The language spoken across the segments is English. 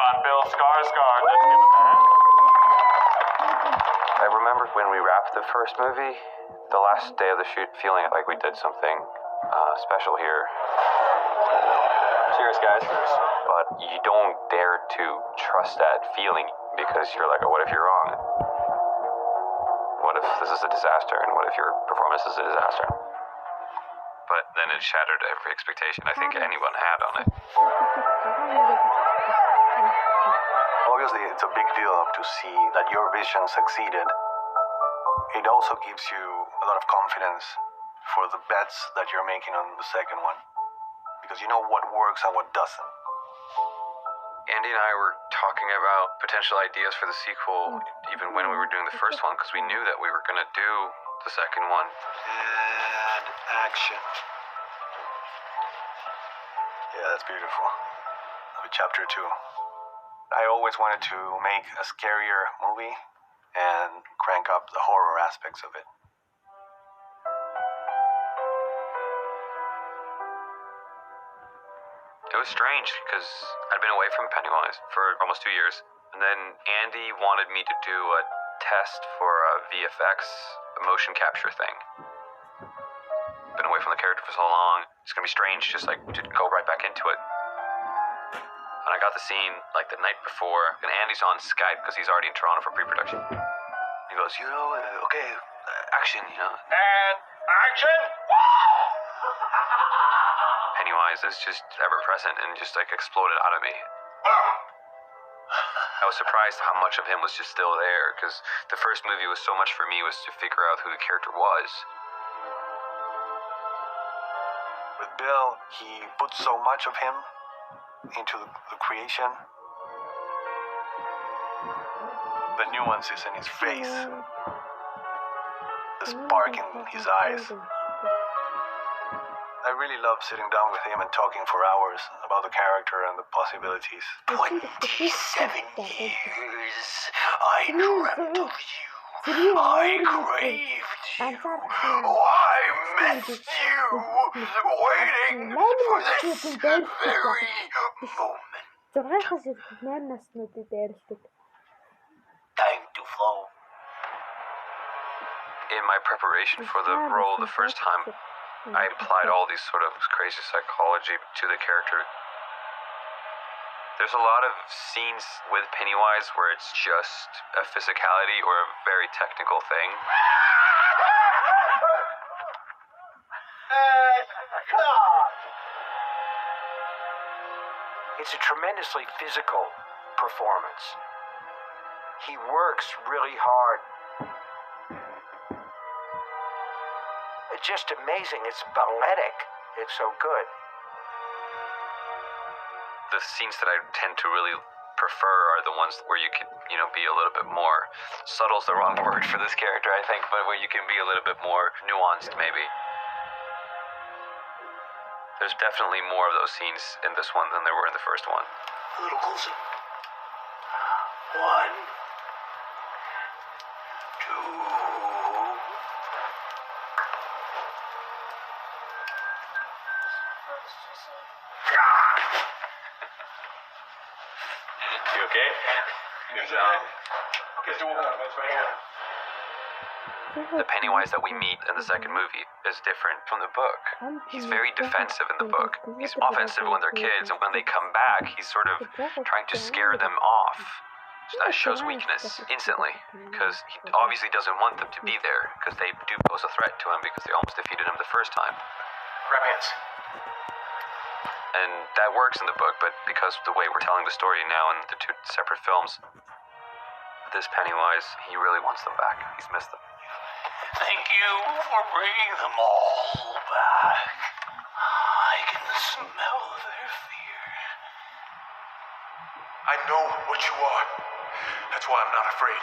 on Bill Skarsgård. Let's give it back. I remember when we wrapped the first movie, the last day of the shoot, feeling like we did something special here. Cheers, guys. But you don't dare to trust that feeling because you're like, oh, what if you're wrong? What if this is a disaster? And what if your performance is a disaster? But then it shattered every expectation I think anyone had on it. Obviously, it's a big deal to see that your vision succeeded. It also gives you a lot of confidence for the bets that you're making on the second one. Because you know what works and what doesn't. Andy and I were talking about potential ideas for the sequel even when we were doing the first one because we knew that we were going to do the second one. And action. Yeah, that's beautiful. Chapter 2. I always wanted to make a scarier movie and crank up the horror aspects of it. It was strange because I'd been away from Pennywise for almost 2 years. And then Andy wanted me to do a test for a VFX, a motion capture thing. Been away from the character for so long. It's gonna be strange just like to go right back into it. And I got the scene like the night before, and Andy's on Skype because he's already in Toronto for pre-production. He goes, okay, action, And action! Pennywise is just ever present and just like exploded out of me. I was surprised how much of him was just still there because the first movie was so much for me was to figure out who the character was. With Bill, he put so much of him into the creation. The nuances in his face, the spark in his eyes. I really love sitting down with him and talking for hours about the character and the possibilities. 27 years I dreamt of you. I craved you. Oh, I missed you. Waiting for this very moment. Time to flow. In my preparation for the role the first time, I applied all these sort of crazy psychology to the character. There's a lot of scenes with Pennywise where it's just a physicality or a very technical thing. It's a tremendously physical performance. He works really hard. It's just amazing. It's balletic. It's so good. The scenes that I tend to really prefer are the ones where you could, be a little bit more subtle's the wrong word for this character, I think, but where you can be a little bit more nuanced, maybe. There's definitely more of those scenes in this one than there were in the first one. A little closer. 1, 2. You okay? Good job. The Pennywise that we meet in the second movie is different from the book. He's very defensive in the book. He's offensive when they're kids, and when they come back, he's sort of trying to scare them off. So that shows weakness instantly, because he obviously doesn't want them to be there, because they do pose a threat to him because they almost defeated him the first time. Grab hands. And that works in the book, but because of the way we're telling the story now in the two separate films, this Pennywise, he really wants them back. He's missed them. Thank you for bringing them all back. I can smell their fear. I know what you are. That's why I'm not afraid.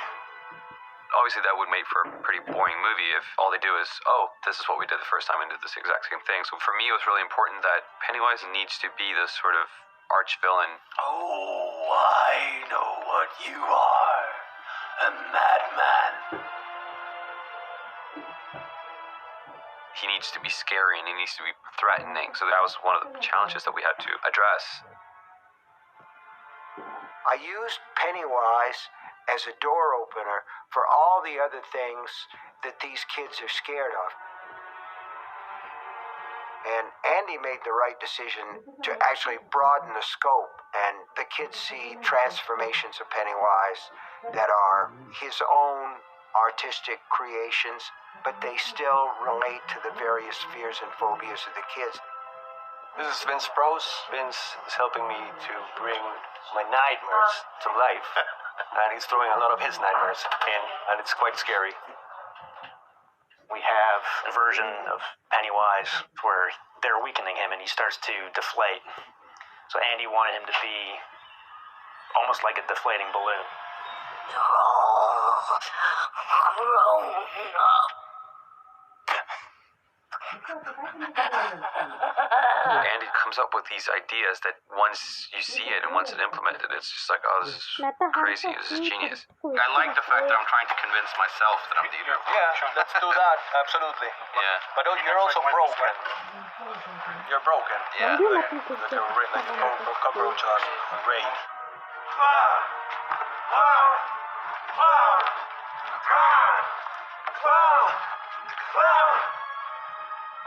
Obviously, that would make for a pretty boring movie if all they do is, oh, this is what we did the first time and did this exact same thing. So for me, it was really important that Pennywise needs to be this sort of arch villain. Oh, I know what you are. A madman. He needs to be scary and he needs to be threatening. So that was one of the challenges that we had to address. I used Pennywise as a door opener for all the other things that these kids are scared of. And Andy made the right decision to actually broaden the scope, and the kids see transformations of Pennywise that are his own artistic creations, but they still relate to the various fears and phobias of the kids. This is Vince Prose. Vince is helping me to bring my nightmares to life. And he's throwing a lot of his nightmares in, and it's quite scary. We have a version of Pennywise where they're weakening him and he starts to deflate. So Andy wanted him to be almost like a deflating balloon. Andy comes up with these ideas that once you see it and once it's implemented, it's just like, oh, this is crazy, this is genius. I like the fact that I'm trying to convince myself that I'm the leader. Yeah, let's do that. Absolutely. Yeah. But you're also broken. You're broken. Yeah. Like a cockroach on rain.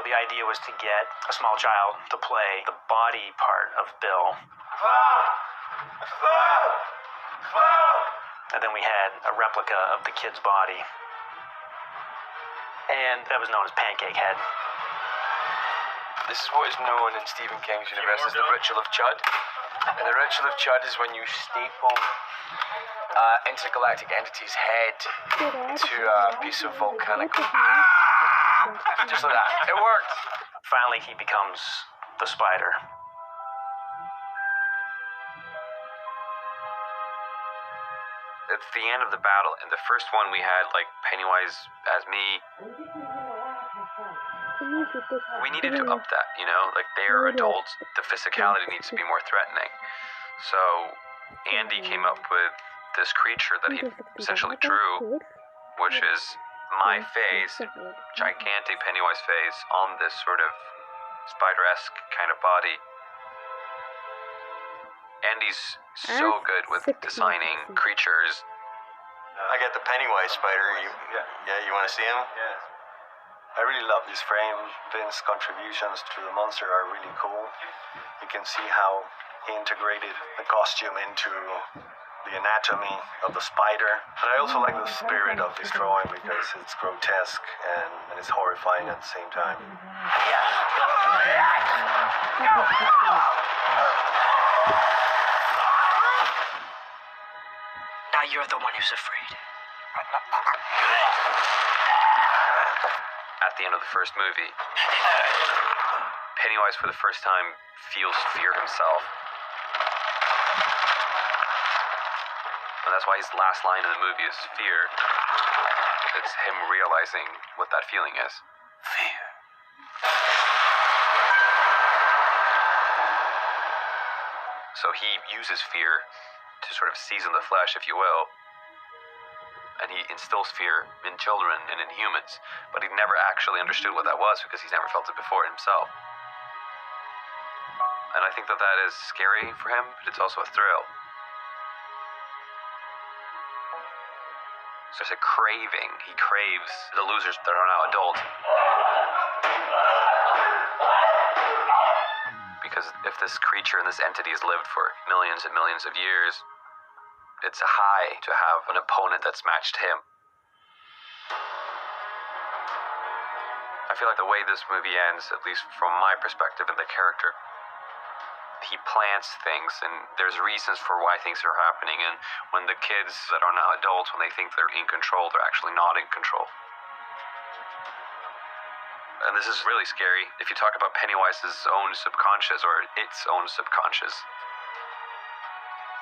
The idea was to get a small child to play the body part of Bill. And then we had a replica of the kid's body. And that was known as Pancake Head. This is what is known in Stephen King's universe as the Ritual of Chud. And the Ritual of Chud is when you staple intergalactic entity's head to a piece of volcanic... Just like that. It worked! Finally, he becomes the spider. At the end of the battle, in the first one we had like Pennywise as me. We needed to up that, you know? Like, they are adults, the physicality needs to be more threatening. So, Andy came up with this creature that he essentially drew, which is my face, gigantic Pennywise face, on this sort of spider-esque kind of body. Andy's so good with designing creatures. I got the Pennywise spider. You want to see him? Yeah. I really love this frame. Vince's contributions to the monster are really cool. You can see how he integrated the costume into the anatomy of the spider. And I also like the spirit of this drawing because it's grotesque and it's horrifying at the same time. Now you're the one who's afraid. At the end of the first movie, Pennywise for the first time feels fear himself. And that's why his last line in the movie is fear. It's him realizing what that feeling is. Fear. So he uses fear to sort of season the flesh, if you will. And he instills fear in children and in humans, but he never actually understood what that was because he's never felt it before himself. And I think that that is scary for him, but it's also a thrill. So there's a craving. He craves the losers that are now adults. Because if this creature and this entity has lived for millions and millions of years, it's a high to have an opponent that's matched him. I feel like the way this movie ends, at least from my perspective and the character, he plants things and there's reasons for why things are happening, and when the kids that are now adults, when they think they're in control, they're actually not in control. And this is really scary. If you talk about Pennywise's own subconscious or its own subconscious,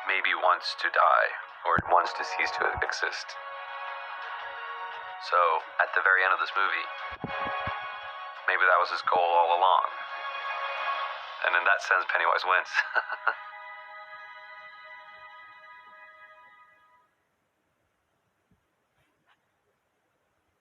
maybe wants to die or wants to cease to exist. So at the very end of this movie, maybe that was his goal all along. And in that sense, Pennywise wins.